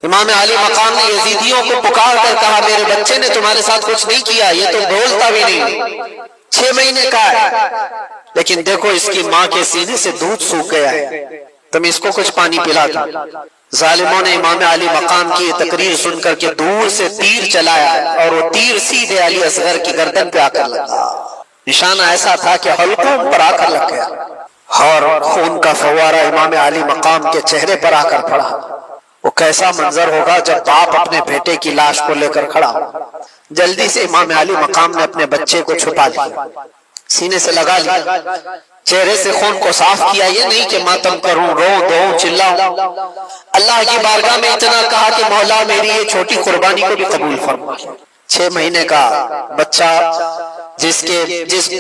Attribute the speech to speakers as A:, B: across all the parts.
A: امام علی مقام نے یزیدیوں کو پکار کر کہا میرے بچے نے تمہارے ساتھ کچھ نہیں کیا، یہ تو بولتا بھی نہیں، 6 مہینے کا ہے، لیکن دیکھو اس کی ماں کے سینے سے دودھ سوکھ گیا ہے، تم اس کو کچھ پانی پلا دو۔ ظالموں نے امام علی مقام کی یہ تقریر سن کر کے دور سے تیر چلایا اور وہ تیر سیدھے علی اصغر کی گردن پہ آ کر لگا، نشانہ ایسا تھا کہ حلقوں پر آ کر لگ گیا اور خون کا فوارہ امام علی مقام کے چہرے پر آ کر پڑا۔ وہ کیسا منظر ہوگا جب باپ اپنے بیٹے کی لاش کو لے کر کھڑا ہو۔ جلدی سے امام علی مقام نے اپنے بچے کو چھپا لیا، سینے سے لگا لیا، چہرے سے خون کو صاف کیا، یہ نہیں کہ ماتم کروں، رو دو، چلاؤں۔ اللہ کی بارگاہ میں اتنا کہا کہ مولا میری یہ چھوٹی قربانی کو بھی قبول فرما۔ 6 مہینے کا بچہ جس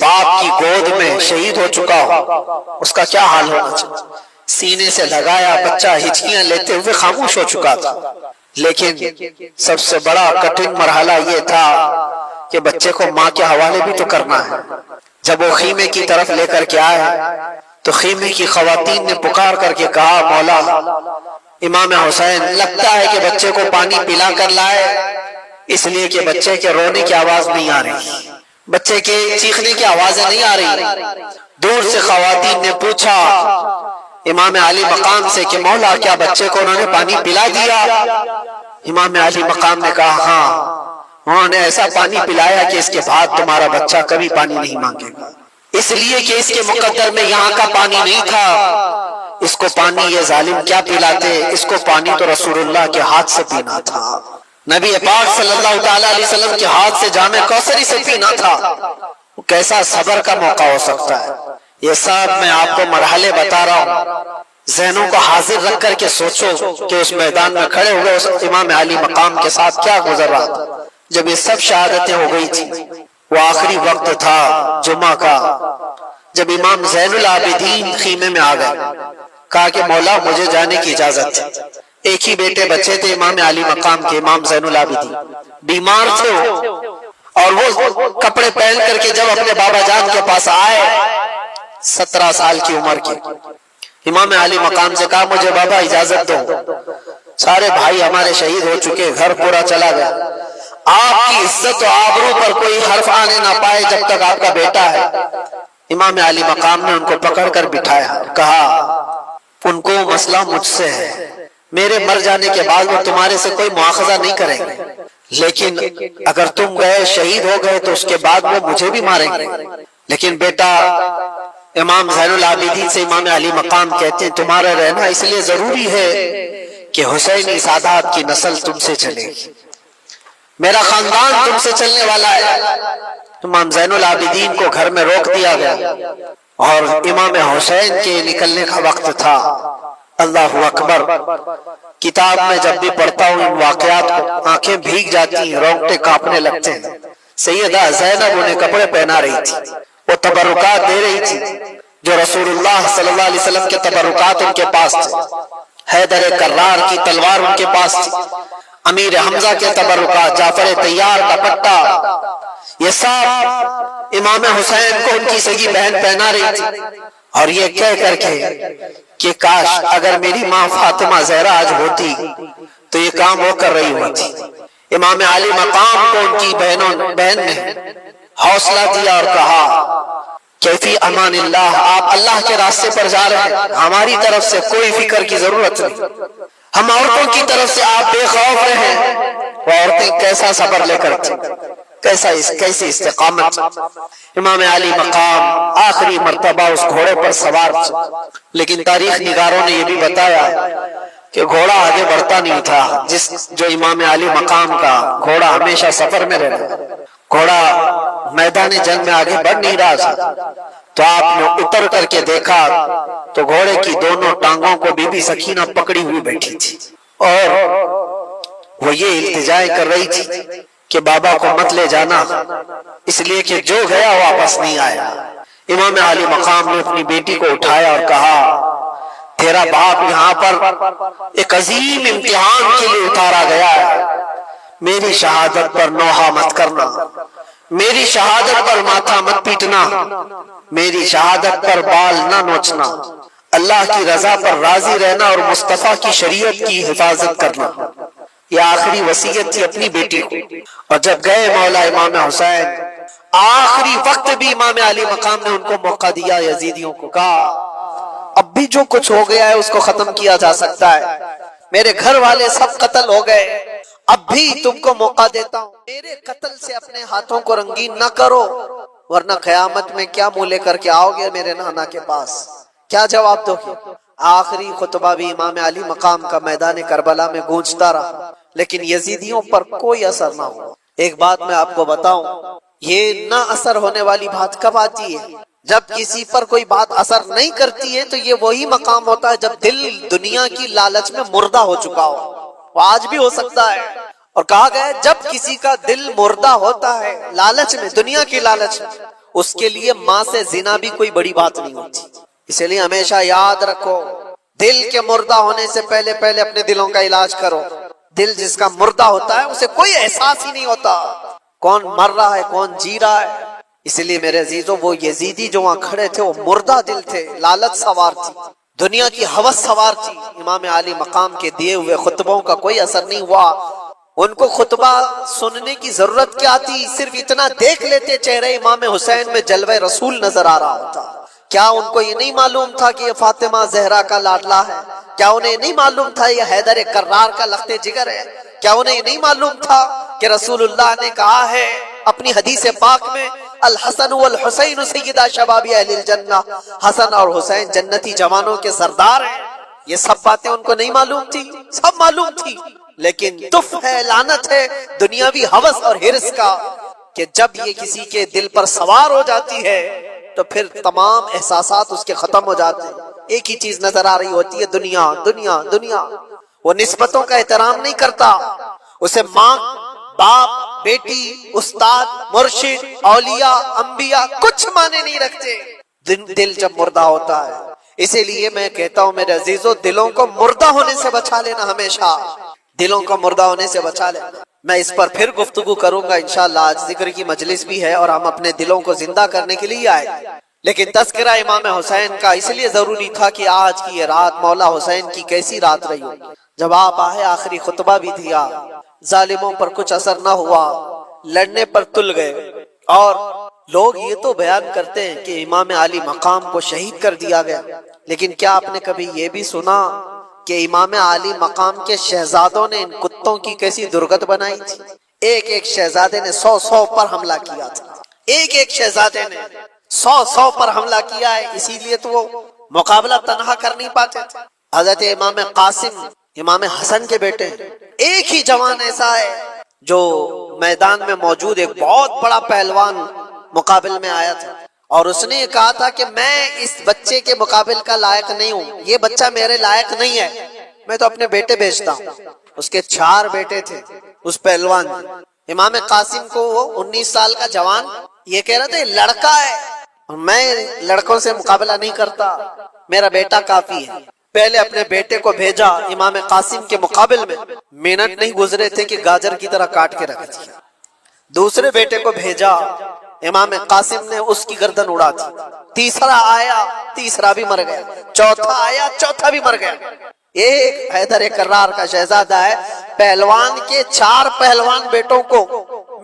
A: باپ کی گود میں شہید ہو چکا ہو، اس کا کیا حال ہونا چاہیے؟ سینے سے لگایا، بچہ ہچکیاں لیتے ہوئے خاموش ہو چکا تھا، لیکن سب سے بڑا کٹھن مرحلہ یہ تھا کہ بچے کو ماں کے حوالے بھی تو کرنا ہے۔ جب وہ خیمے کی طرف لے کر کے آئے تو خیمے کی خواتین نے پکار کر کے کہا مولا امام حسین لگتا ہے کہ بچے کو پانی پلا کر لائے، اس لیے کہ بچے کے رونے کی آواز نہیں آ رہی، بچے کے چیخنے کی آوازیں نہیں آ رہی۔ دور سے خواتین نے پوچھا امام علی مقام سے کہ مولا کیا بچے کو انہوں نے پانی پلا دیا؟ امام علی مقام نے کہا ہاں، انہوں نے ایسا پانی پلایا کہ اس کے بعد تمہارا بچہ کبھی پانی نہیں مانگے گا، اس لیے کہ اس کے مقدر میں یہاں کا پانی نہیں تھا، اس کو پانی یہ ظالم کیا پلاتے، اس کو پانی تو رسول اللہ کے ہاتھ سے پینا تھا، نبی پاک صلی اللہ تعالی علیہ وسلم کے ہاتھ سے جام کوثری سے پینا تھا۔ کیسا صبر کا موقع ہو سکتا ہے؟ یہ سب میں آپ کو مرحلے بتا رہا ہوں، ذہنوں کو حاضر رکھ کر کے سوچو کہ اس میدان میں کھڑے ہوئے اس امام علی مقام کے ساتھ کیا گزر رہا تھا۔ جب یہ سب شہادتیں ہو گئی تھی، وہ آخری وقت تھا جمعہ کا، جب امام زین العابدین خیمے میں آ گئے، کہا کہ مولا مجھے جانے کی اجازت ہے۔ ایک ہی بیٹے بچے تھے امام علی مقام کے، امام زین العابدین، بیمار تھے اور وہ کپڑے پہن کر کے جب اپنے بابا جان کے پاس آئے، 17 سال کی عمر کے، امام علی مقام سے کہا مجھے بابا اجازت دو، سارے بھائی ہمارے شہید ہو چکے، گھر پورا چلا گیا، آپ کی عزت و آبرو پر کوئی حرف آنے نہ پائے جب تک آپ کا بیٹا ہے۔ امام علی مقام نے ان کو پکڑ کر بٹھایا، کہا ان کو مسئلہ مجھ سے ہے، میرے مر جانے کے بعد وہ تمہارے سے کوئی مواخذہ نہیں کریں گے، لیکن اگر تم گئے شہید ہو گئے تو اس کے بعد وہ مجھے بھی ماریں گے۔ لیکن بیٹا امام زین العابدین سے امام علی مقام کہتے ہیں تمہارا رہنا اس لیے ضروری ہے کہ حسینی سادات کی نسل تم سے چلے گی، میرا خاندان تم سے چلنے والا ہے۔ امام زین العابدین کو گھر میں روک دیا گیا اور امام حسین کے نکلنے کا وقت تھا۔ اللہ اکبر، کتاب میں جب بھی پڑھتا ہوں ان واقعات کو آنکھیں بھیگ جاتی ہیں، رونگٹے کانپنے لگتے ہیں۔ سیدہ زینب انہیں کپڑے پہنا رہی تھی، وہ تبرکات دے رہی تھی جو رسول اللہ صلی اللہ علیہ وسلم کے تبرکات ان کے پاس تھے، حیدر کرار کی تلوار ان کے پاس تھی، امیر حمزہ کے تبرکات، جعفر طیار کا پٹا، یہ سب امام حسین کو ان کی سگی بہن پہنا رہی تھی، اور یہ کہہ کر کے کہ کاش اگر میری ماں فاطمہ زہرا آج ہوتی تو یہ کام وہ کر رہی ہوتی۔ امام علی مقام کو ان کی بہن نے حوصلہ دیا اور کہا کیفی امان اللہ، آپ اللہ کے راستے پر جا رہے ہیں، ہماری طرف سے کوئی فکر کی ضرورت نہیں، ہم عورتوں کی طرف سے آپ بے خوف رہیں۔ وہ عورتیں کیسا صبر لے کر تھیں، کیسی استقامت۔ امام علی مقام آخری مرتبہ اس گھوڑے پر سوار تھے، لیکن تاریخ نگاروں نے یہ بھی بتایا کہ گھوڑا آگے بڑھتا نہیں تھا، جو امام علی مقام کا گھوڑا ہمیشہ سفر میں رہتا، گھوڑا میدان جنگ میں آگے بڑھ نہیں رہا تھا۔ تو آپ نے اتر کر کے دیکھا تو گھوڑے کی دونوں ٹانگوں کو بی بی سکینہ پکڑی ہوئی بیٹھی تھی، اور وہ یہ التجائے کر رہی تھی کہ بابا کو مت لے جانا، اس لیے کہ جو گیا واپس نہیں آیا۔ امام علی مقام نے اپنی بیٹی کو اٹھایا اور کہا تیرا باپ یہاں پر ایک عظیم امتحان کے لیے اتارا گیا ہے، میری شہادت پر نوحہ مت کرنا، میری شہادت پر ماتھا مت پیٹنا، میری شہادت پر بال نہ نوچنا، اللہ کی رضا پر راضی رہنا اور مصطفیٰ کی شریعت کی حفاظت کرنا۔ یہ آخری وصیت تھی اپنی بیٹی کو. اور جب گئے مولا امام حسین، آخری وقت بھی امام علی مقام نے ان کو موقع دیا. یزیدیوں کو کہا اب بھی جو کچھ ہو گیا ہے اس کو ختم کیا جا سکتا ہے. میرے گھر والے سب قتل ہو گئے، اب بھی تم کو موقع دیتا ہوں، میرے قتل سے اپنے ہاتھوں کو رنگین نہ کرو، ورنہ قیامت میں کیا منہ لے کر کے آؤ گے میرے نانا کے پاس، کیا جواب دو گے؟ آخری خطبہ بھی امام علی مقام کا میدان کربلا میں گونجتا رہا، لیکن یزیدیوں پر کوئی اثر نہ ہوا. ایک بات میں آپ کو بتاؤں، یہ نہ اثر ہونے والی بات کب آتی ہے؟ جب کسی پر کوئی بات اثر نہیں کرتی ہے تو یہ وہی مقام ہوتا ہے جب دل دنیا کی لالچ میں مردہ ہو چکا ہو. وہ آج بھی ہو سکتا ہے. اور کہا گیا ہے جب کسی کا دل مردہ ہوتا ہے لالچ میں، دنیا کی لالچ میں، اس کے لیے ماں سے زنا بھی کوئی بڑی بات نہیں ہوتی. اس لیے ہمیشہ یاد رکھو، دل کے مردہ ہونے سے پہلے اپنے دلوں کا علاج کرو. دل جس کا مردہ ہوتا ہے اسے کوئی احساس ہی نہیں ہوتا کون مر رہا ہے کون جی رہا ہے. اس لیے میرے عزیزوں، وہ یزیدی جو وہاں کھڑے تھے وہ مردہ دل تھے، لالچ سوار تھی، دنیا کی ہوس سوار تھی. امام علی مقام کے دیے ہوئے خطبوں کا کوئی اثر نہیں ہوا. ان کو خطبہ سننے کی ضرورت کیا تھی؟ صرف اتنا دیکھ لیتے چہرے امام حسین میں جلوہ رسول نظر آ رہا ہوتا. کیا ان کو یہ نہیں معلوم تھا کہ یہ فاطمہ زہرا کا لاڈلا ہے؟ کیا انہیں نہیں معلوم تھا یہ حیدر کرار کا لخت جگر ہے؟ کیا انہیں یہ نہیں معلوم تھا کہ رسول اللہ نے کہا ہے اپنی حدیث پاک میں الحسن والحسین سیدہ شباب اہل الجنہ، حسن اور حسین جنتی جوانوں کے سردار ہیں؟ یہ سب باتیں ان کو نہیں معلوم تھی؟ سب معلوم تھی، لیکن تف ہے، لعنت ہے دنیاوی ہوس اور ہرس کا کہ جب یہ کسی کے دل پر سوار ہو جاتی ہے تو پھر تمام احساسات اس کے ختم ہو جاتے ہیں. ایک ہی چیز نظر آ رہی ہوتی ہے، دنیا دنیا دنیا. وہ نسبتوں کا احترام نہیں کرتا، اسے ماں باپ بیٹی استاد مرشد اولیاء انبیاء کچھ معنی نہیں رکھتے دل جب مردہ ہوتا ہے. اسی لیے میں کہتا ہوں میرے عزیزوں، دلوں کو مردہ ہونے سے بچا لینا، ہمیشہ دلوں کو مردہ ہونے سے بچا لینا. میں اس پر پھر گفتگو کروں گا انشاءاللہ. آج ذکر کی مجلس بھی ہے اور ہم اپنے دلوں کو زندہ کرنے کے لیے آئے، لیکن تذکرہ امام حسین کا اس لیے ضروری تھا کہ آج کی یہ رات مولا حسین کی کیسی رات رہی ہو. جب آپ آئے آخری خطبہ بھی دیا، ظالموں پر کچھ اثر نہ ہوا، لڑنے پر تل گئے. اور لوگ یہ تو بیان کرتے ہیں کہ امام علی مقام کو شہید کر دیا گیا، لیکن کیا آپ نے کبھی یہ بھی سنا کہ امام علی مقام کے شہزادوں نے ان کتوں کی کیسی درگت بنائی تھی؟ ایک ایک شہزادے نے 100 پر حملہ کیا تھا. ایک ایک شہزادے نے 100 پر حملہ کیا ہے. اسی لیے تو وہ مقابلہ تنہا کر نہیں پاتے تھے. حضرت امام قاسم امام حسن کے بیٹے، ایک ہی جوان ایسا ہے جو میدان میں موجود ایک بہت بڑا پہلوان مقابل میں آیا تھا، اور اس نے یہ کہا تھا کہ میں اس بچے کے مقابل کا لائق نہیں ہوں، یہ بچہ میرے لائق نہیں ہے، میں تو اپنے بیٹے بھیجتا ہوں. اس کے 4 بیٹے تھے اس پہلوان. امام قاسم کو وہ 19 سال کا جوان یہ کہہ رہا تھا لڑکا ہے، میں لڑکوں سے مقابلہ نہیں کرتا، میرا بیٹا کافی ہے. پہلے اپنے بیٹے کو بھیجا امام قاسم کے مقابل میں، منٹ نہیں گزرے تھے کہ گاجر کی طرح کاٹ کے رکھ دیا. دوسرے بیٹے کو بھیجا، امام قاسم نے اس کی گردن اڑا دی. تیسرا آیا، تیسرا بھی مر گیا. چوتھا آیا، چوتھا بھی مر گیا. ایک حیدر کرار کا شہزادہ ہے، پہلوان کے 4 پہلوان بیٹوں کو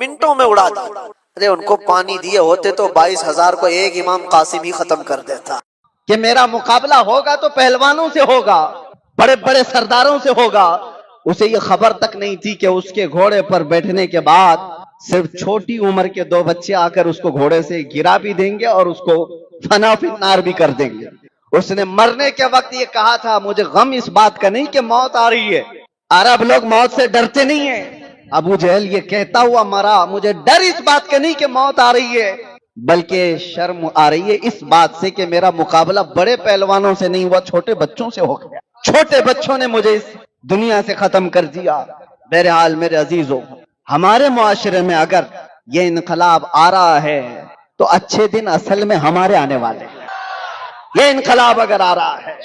A: منٹوں میں اڑا دیا. ارے ان کو پانی دیے ہوتے تو 22,000 کو ایک امام قاسم ہی ختم کر دیتا. کہ میرا مقابلہ ہوگا تو پہلوانوں سے ہوگا، بڑے بڑے سرداروں سے ہوگا. اسے یہ خبر تک نہیں تھی کہ اس کے گھوڑے پر بیٹھنے کے بعد صرف چھوٹی عمر کے 2 بچے آ کر اس کو گھوڑے سے گرا بھی دیں گے اور اس کو فنا فی النار بھی کر دیں گے. اس نے مرنے کے وقت یہ کہا تھا مجھے غم اس بات کا نہیں کہ موت آ رہی ہے، عرب لوگ موت سے ڈرتے نہیں ہیں. ابو جہل یہ کہتا ہوا مرا، مجھے ڈر اس بات کا نہیں کہ موت آ رہی ہے، بلکہ شرم آ رہی ہے اس بات سے کہ میرا مقابلہ بڑے پہلوانوں سے نہیں ہوا، چھوٹے بچوں سے ہو گیا. چھوٹے بچوں نے مجھے اس دنیا سے ختم کر دیا. بہرحال میرے عزیزوں، ہمارے معاشرے میں اگر یہ انقلاب آ رہا ہے تو اچھے دن اصل میں ہمارے آنے والے ہیں. یہ انقلاب اگر آ رہا ہے،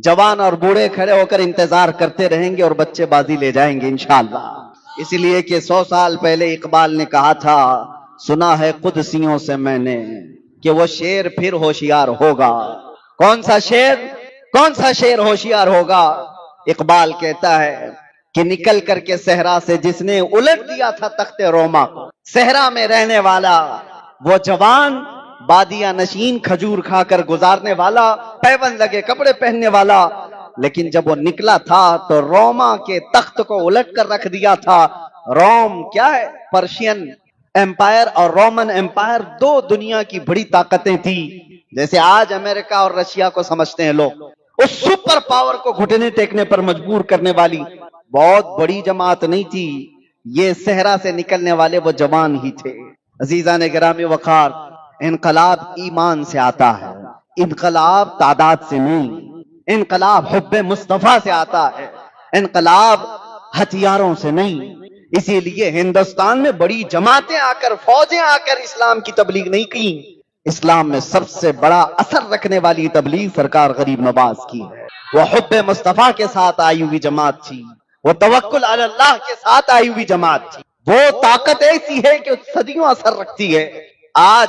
A: جوان اور بوڑھے کھڑے ہو کر انتظار کرتے رہیں گے اور بچے بازی لے جائیں گے انشاءاللہ. اس لیے کہ 100 سال پہلے اقبال نے کہا تھا، سنا ہے قدسیوں سے میں نے کہ وہ شیر پھر ہوشیار ہوگا. کون سا شیر؟ کون سا شیر ہوشیار ہوگا؟ اقبال کہتا ہے
B: کہ نکل کر کے صحرا سے جس نے الٹ دیا تھا تخت روما کو، صحرا میں رہنے والا وہ جوان، بادیاں نشین، کھجور کھا کر گزارنے والا، پیون لگے کپڑے پہننے والا، لیکن جب وہ نکلا تھا تو روما کے تخت کو الٹ کر رکھ دیا تھا۔ روم کیا ہے؟ پرشین امپائر اور رومن امپائر دو دنیا کی بڑی طاقتیں تھی، جیسے آج امریکہ اور رشیا کو سمجھتے ہیں لوگ۔ اس سپر پاور کو گھٹنے ٹیکنے پر مجبور کرنے والی بہت بڑی جماعت نہیں تھی، یہ صحرا سے نکلنے والے وہ جوان ہی تھے۔ عزیزان گرامی وقار، انقلاب ایمان سے آتا ہے، انقلاب تعداد سے نہیں، انقلاب حب مصطفیٰ سے آتا ہے، انقلاب ہتھیاروں سے نہیں۔ اسی لیے ہندوستان میں بڑی جماعتیں آ کر، فوجیں آ کر اسلام کی تبلیغ نہیں کی۔ اسلام میں سب سے بڑا اثر رکھنے والی تبلیغ سرکار غریب نواز کی ہے۔ وہ حب مصطفیٰ کے ساتھ آئی ہوئی جماعت تھی، وہ توکل علی اللہ کے ساتھ آئی ہوئی جماعت تھی۔ وہ طاقت ایسی ہے کہ صدیوں اثر رکھتی ہے۔ آج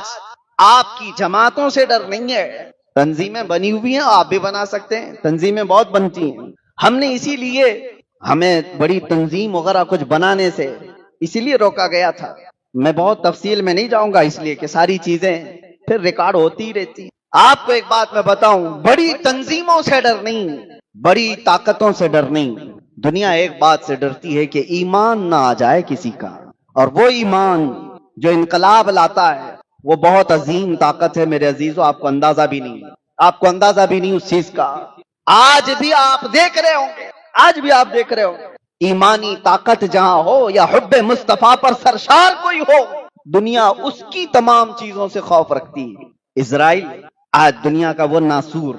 B: آپ کی جماعتوں سے ڈر نہیں ہے، تنظیمیں بنی ہوئی ہیں، آپ بھی بنا سکتے ہیں، تنظیمیں بہت بنتی ہیں۔ ہم نے اسی لیے، ہمیں بڑی تنظیم وغیرہ کچھ بنانے سے اسی لیے روکا گیا تھا۔ میں بہت تفصیل میں نہیں جاؤں گا، اس لیے کہ ساری چیزیں پھر ریکارڈ ہوتی رہتی۔ آپ کو ایک بات میں بتاؤں، بڑی تنظیموں سے ڈر نہیں، بڑی طاقتوں سے ڈر نہیں، دنیا ایک بات سے ڈرتی ہے کہ ایمان نہ آ جائے کسی کا، اور وہ ایمان جو انقلاب لاتا ہے وہ بہت عظیم طاقت ہے میرے عزیزو، آپ کو اندازہ بھی نہیں، آپ کو اندازہ بھی نہیں اس چیز کا۔ آج بھی آپ دیکھ رہے ہوں گے، آج بھی آپ دیکھ رہے ہوں گے، ایمانی طاقت جہاں ہو یا حب مصطفیٰ پر سرشار کوئی ہو، دنیا اس کی تمام چیزوں سے خوف رکھتی ہے۔ اسرائیل آج دنیا کا وہ ناسور،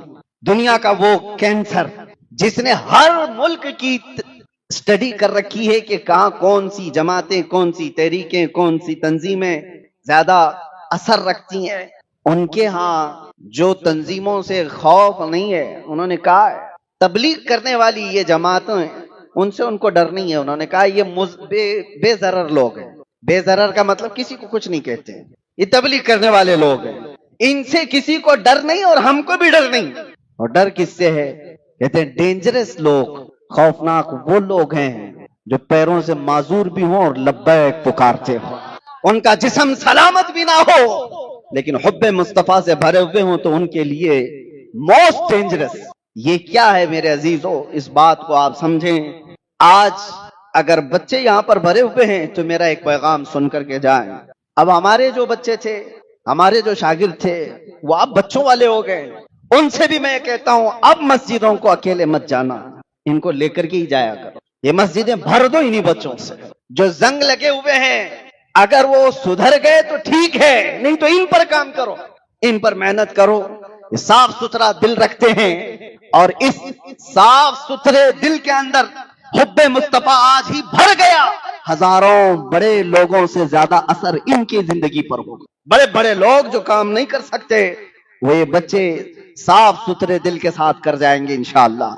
B: دنیا کا وہ کینسر جس نے ہر ملک کی اسٹڈی کر رکھی ہے کہ کہاں کون سی جماعتیں، کون سی تحریکیں، کون سی تنظیمیں زیادہ اثر رکھتی ہیں۔ ان کے ہاں جو تنظیموں سے خوف نہیں ہے، انہوں نے کہا ہے تبلیغ کرنے والی یہ جماعتیں ہیں، ان سے ان کو ڈر نہیں ہے۔ انہوں نے کہا یہ بے ضرر لوگ ہیں۔ بے ضرر کا مطلب کسی کو کچھ نہیں کہتے، یہ تبلیغ کرنے والے لوگ ہیں، ان سے کسی کو ڈر نہیں اور ہم کو بھی ڈر نہیں۔ اور ڈر کس سے ہے؟ کہتے ہیں ڈینجرس لوگ، خوفناک وہ لوگ ہیں جو پیروں سے معذور بھی ہوں اور لبیک پکارتے ہوں، ان کا جسم سلامت بھی نہ ہو لیکن حب مصطفیٰ سے بھرے ہوئے ہوں تو ان کے لیے موسٹ ڈینجرس۔ یہ کیا ہے میرے عزیزو؟ اس بات کو آپ سمجھیں۔ آج اگر بچے یہاں پر بھرے ہوئے ہیں تو میرا ایک پیغام سن کر کے جائیں۔ اب ہمارے جو بچے تھے، ہمارے جو شاگرد تھے، وہ اب بچوں والے ہو گئے، ان سے بھی میں کہتا ہوں اب مسجدوں کو اکیلے مت جانا، ان کو لے کر کے ہی جایا کرو۔ یہ مسجدیں بھر دو انہی بچوں سے جو زنگ لگے ہوئے ہیں، اگر وہ سدھر گئے تو ٹھیک ہے، نہیں تو ان پر کام کرو، ان پر محنت کرو۔ یہ صاف ستھرا دل رکھتے ہیں اور اس صاف ستھرے دل کے اندر حب مصطفیٰ آج ہی بھر گیا، ہزاروں بڑے لوگوں سے زیادہ اثر ان کی زندگی پر ہوگا۔ بڑے بڑے لوگ جو کام نہیں کر سکتے وہ یہ بچے صاف ستھرے دل کے ساتھ کر جائیں گے انشاءاللہ۔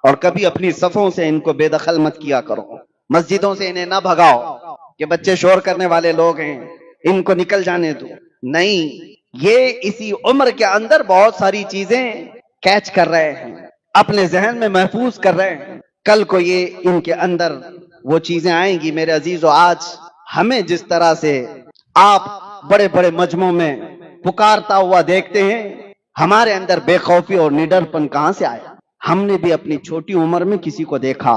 B: اور کبھی اپنی صفوں سے ان کو بے دخل مت کیا کرو، مسجدوں سے انہیں نہ بھگاؤ کہ بچے شور کرنے والے لوگ ہیں، ان کو نکل جانے دو۔ نہیں، یہ اسی عمر کے اندر بہت ساری چیزیں کیچ کر رہے ہیں، اپنے ذہن میں محفوظ کر رہے ہیں، کل کو یہ ان کے اندر وہ چیزیں آئیں گی۔ میرے عزیزو، آج ہمیں جس طرح سے آپ بڑے بڑے مجمعوں میں پکارتا ہوا دیکھتے ہیں، ہمارے اندر بے خوفی اور نڈر پن کہاں سے آیا؟ ہم نے بھی اپنی چھوٹی عمر میں کسی کو دیکھا،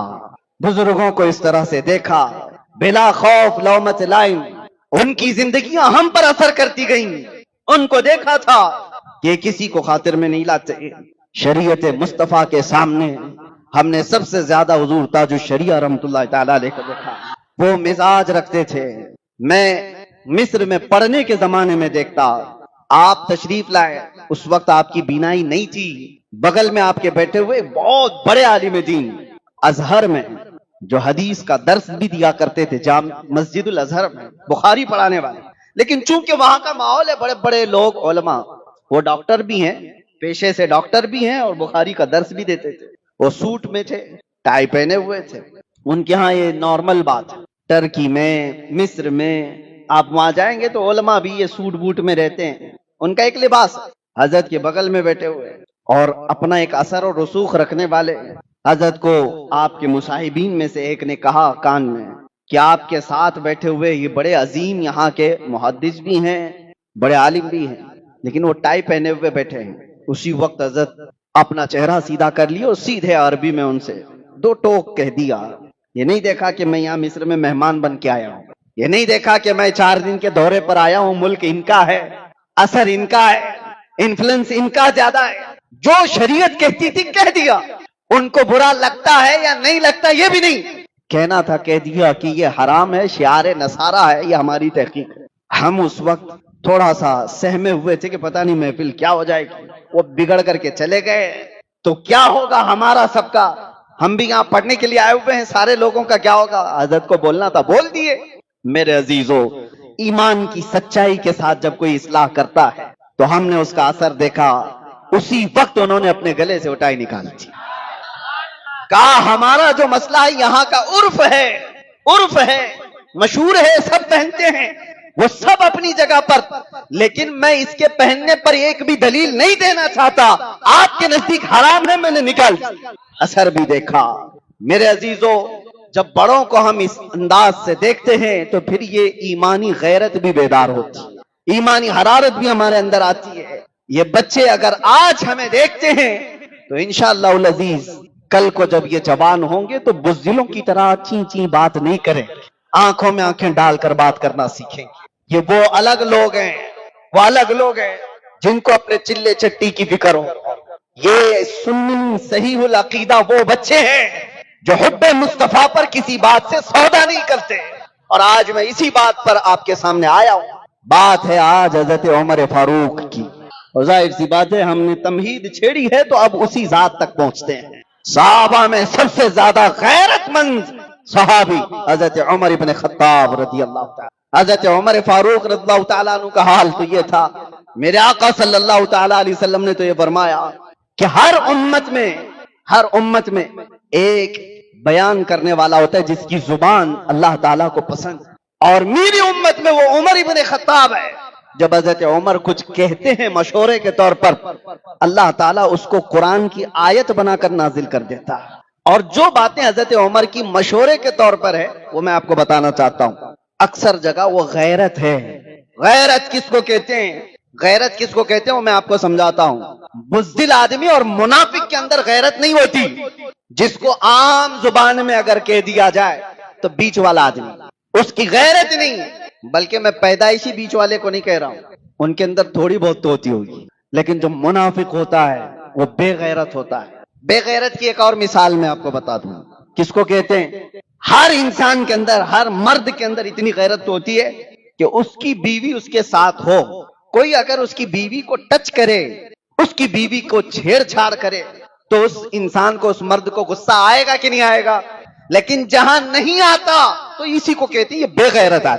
B: بزرگوں کو اس طرح سے دیکھا، بلا خوف لومت لائم، ان کی زندگیاں ہم پر اثر کرتی گئیں، ان کو دیکھا تھا کہ کسی کو خاطر میں نہیں لاتے۔ شریعت مصطفیٰ کے سامنے ہم نے سب سے زیادہ حضور تاج الشریعہ رحمت اللہ تعالیٰ علیہ کو دیکھا، وہ مزاج رکھتے تھے۔ میں مصر میں پڑھنے کے زمانے میں دیکھتا، آپ تشریف لائے، اس وقت آپ کی بینائی نہیں تھی، بغل میں آپ کے بیٹھے ہوئے بہت بڑے عالم دین، ازہر میں جو حدیث کا درس بھی دیا کرتے تھے، جامع مسجد الازہر میں بخاری پڑھانے والے، لیکن چونکہ وہاں کا ماحول ہے، بڑے بڑے لوگ علماء، وہ ڈاکٹر بھی ہیں، پیشے سے ڈاکٹر بھی ہیں اور بخاری کا درس بھی دیتے تھے، وہ سوٹ میں تھے، ٹائی پہنے ہوئے تھے، ان کے ہاں یہ نارمل بات ہے۔ ٹرکی میں، مصر میں آپ وہاں جائیں گے تو علماء بھی یہ سوٹ بوٹ میں رہتے ہیں، ان کا ایک لباس ہے، حضرت کے بغل میں بیٹھے ہوئے اور اپنا ایک اثر اور رسوخ رکھنے والے حضرت کو آپ کے مصاحبین میں سے ایک نے کہا کان میں کہ آپ کے ساتھ بیٹھے ہوئے یہ بڑے عظیم یہاں کے محدث بھی ہیں، بڑے عالم بھی ہیں، لیکن وہ ٹائی پہنے ہوئے بیٹھے ہیں۔ اسی وقت حضرت اپنا چہرہ سیدھا کر لیا اور سیدھے عربی میں ان سے دو ٹوک کہہ دیا، یہ نہیں دیکھا کہ میں یہاں مصر میں مہمان بن کے آیا ہوں، یہ نہیں دیکھا کہ میں 4 دن کے دورے پر آیا ہوں، ملک ان کا ہے، اثر ان کا ہے، انفلوئنس ان کا زیادہ ہے، جو شریعت کہتی تھی کہہ دیا، ان کو برا لگتا ہے یا نہیں لگتا یہ بھی نہیں کہنا تھا، کہہ دیا کہ یہ حرام ہے، شعار نصارہ ہے، یہ ہماری تحقیق ہے۔ ہم اس وقت تھوڑا سا سہمے ہوئے تھے کہ پتہ نہیں محفل کیا ہو جائے گی، وہ بگڑ کر کے چلے گئے تو کیا ہوگا ہمارا سب کا، ہم بھی یہاں پڑھنے کے لیے آئے ہوئے ہیں، سارے لوگوں کا کیا ہوگا۔ حضرت کو بولنا تھا بول دیے۔ میرے عزیزو، ایمان کی سچائی کے ساتھ جب کوئی اصلاح کرتا ہے تو ہم نے اس کا اثر دیکھا، اسی وقت انہوں نے اپنے گلے سے اٹھائی نکالی تھی، کہا ہمارا جو مسئلہ ہے یہاں کا عرف ہے، مشہور ہے، سب پہنتے ہیں، وہ سب اپنی جگہ پر، لیکن میں اس کے پہننے پر ایک بھی دلیل نہیں دینا چاہتا، آپ کے نزدیک حرام ہے، میں نے نکال دیا، اثر بھی دیکھا۔ میرے عزیزو، جب بڑوں کو ہم اس انداز سے دیکھتے ہیں تو پھر یہ ایمانی غیرت بھی بیدار ہوتی ہے، ایمانی حرارت بھی ہمارے اندر آتی ہے۔ یہ بچے اگر آج ہمیں دیکھتے ہیں تو انشاءاللہ العزیز کل کو جب یہ جوان ہوں گے تو بزدلوں کی طرح چین چین بات نہیں کریں، آنکھوں میں آنکھیں ڈال کر بات کرنا سیکھیں گے۔ یہ وہ الگ لوگ ہیں جن کو اپنے چلے چٹی کی فکر ہو۔ یہ سنی صحیح العقیدہ وہ بچے ہیں جو حب مصطفیٰ پر کسی بات سے سودا نہیں کرتے، اور آج میں اسی بات پر آپ کے سامنے آیا ہوں۔ بات ہے آج حضرت عمر فاروق کی، اور ظاہر سی بات ہے ہم نے تمہید چھیڑی ہے تو اب اسی ذات تک پہنچتے ہیں۔ صحابہ میں سب سے زیادہ غیرت مند صحابی حضرت عمر ابن خطاب رضی اللہ تعالی، حضرت عمر فاروق رضی اللہ تعالیٰ عنہ کا حال تو یہ تھا، میرے آقا صلی اللہ تعالیٰ علیہ وسلم نے تو یہ فرمایا کہ ہر امت میں ایک بیان کرنے والا ہوتا ہے جس کی زبان اللہ تعالیٰ کو پسند ہے، اور میری امت میں وہ عمر ابن خطاب ہے۔ جب حضرت عمر کچھ کہتے ہیں مشورے کے طور پر، اللہ تعالیٰ اس کو قرآن کی آیت بنا کر نازل کر دیتا ہے، اور جو باتیں حضرت عمر کی مشورے کے طور پر ہے وہ میں آپ کو بتانا چاہتا ہوں۔ اکثر جگہ وہ غیرت ہے۔ غیرت کس کو کہتے ہیں وہ میں آپ کو سمجھاتا ہوں۔ بزدل آدمی اور منافق کے اندر غیرت نہیں ہوتی، جس کو عام زبان میں اگر کہہ دیا جائے تو بیچ والا آدمی، اس کی غیرت نہیں، بلکہ میں پیدائشی بیچ والے کو نہیں کہہ رہا ہوں، ان کے اندر تھوڑی بہت تو ہوتی ہوگی، لیکن جو منافق ہوتا ہے وہ بے غیرت ہوتا ہے۔ بے غیرت کی ایک اور مثال میں آپ کو بتا دوں، کس کو کہتے ہیں؟ ہر انسان کے اندر، ہر مرد کے اندر اتنی غیرت تو ہوتی ہے کہ اس کی بیوی اس کے ساتھ ہو، کوئی اگر اس کی بیوی کو ٹچ کرے، اس کی بیوی کو چھیڑ چھاڑ کرے تو اس انسان کو، اس مرد کو غصہ آئے گا کہ نہیں آئے گا؟ لیکن جہاں نہیں آتا تو اسی کو کہتے ہیں یہ بے غیرت آدمی۔